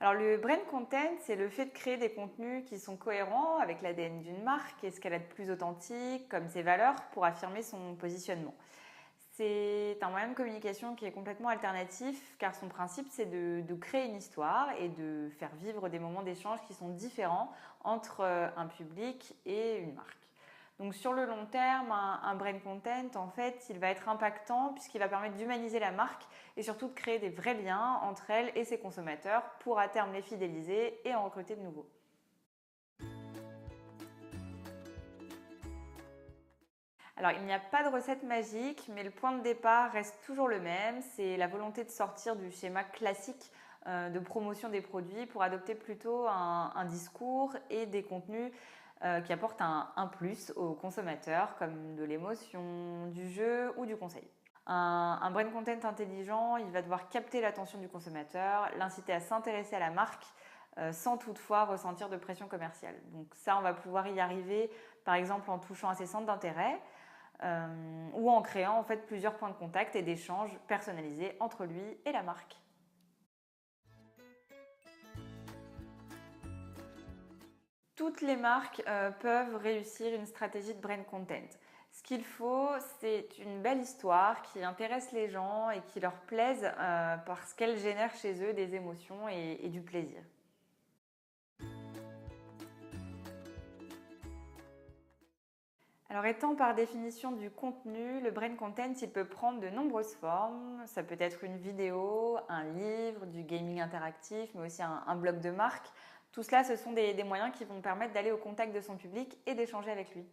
Alors le brand content, c'est le fait de créer des contenus qui sont cohérents avec l'ADN d'une marque et ce qu'elle a de plus authentique, comme ses valeurs, pour affirmer son positionnement. C'est un moyen de communication qui est complètement alternatif car son principe c'est de créer une histoire et de faire vivre des moments d'échange qui sont différents entre un public et une marque. Donc sur le long terme, un brand content, en fait, il va être impactant puisqu'il va permettre d'humaniser la marque et surtout de créer des vrais liens entre elle et ses consommateurs pour à terme les fidéliser et en recruter de nouveaux. Alors, il n'y a pas de recette magique, mais le point de départ reste toujours le même. C'est la volonté de sortir du schéma classique de promotion des produits pour adopter plutôt un discours et des contenus qui apportent un plus aux consommateurs, comme de l'émotion, du jeu ou du conseil. Un brand content intelligent, il va devoir capter l'attention du consommateur, l'inciter à s'intéresser à la marque sans toutefois ressentir de pression commerciale. Donc ça, on va pouvoir y arriver par exemple en touchant à ses centres d'intérêt ou en créant en fait plusieurs points de contact et d'échange personnalisés entre lui et la marque. Toutes les marques peuvent réussir une stratégie de brand content. Ce qu'il faut, c'est une belle histoire qui intéresse les gens et qui leur plaise parce qu'elle génère chez eux des émotions et du plaisir. Alors étant par définition du contenu, le brand content, il peut prendre de nombreuses formes. Ça peut être une vidéo, un livre, du gaming interactif, mais aussi un blog de marque. Tout cela, ce sont des moyens qui vont permettre d'aller au contact de son public et d'échanger avec lui.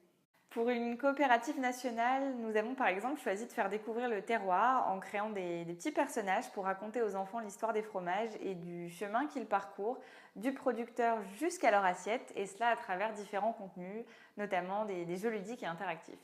Pour une coopérative nationale, nous avons par exemple choisi de faire découvrir le terroir en créant des petits personnages pour raconter aux enfants l'histoire des fromages et du chemin qu'ils parcourent, du producteur jusqu'à leur assiette, et cela à travers différents contenus, notamment des jeux ludiques et interactifs.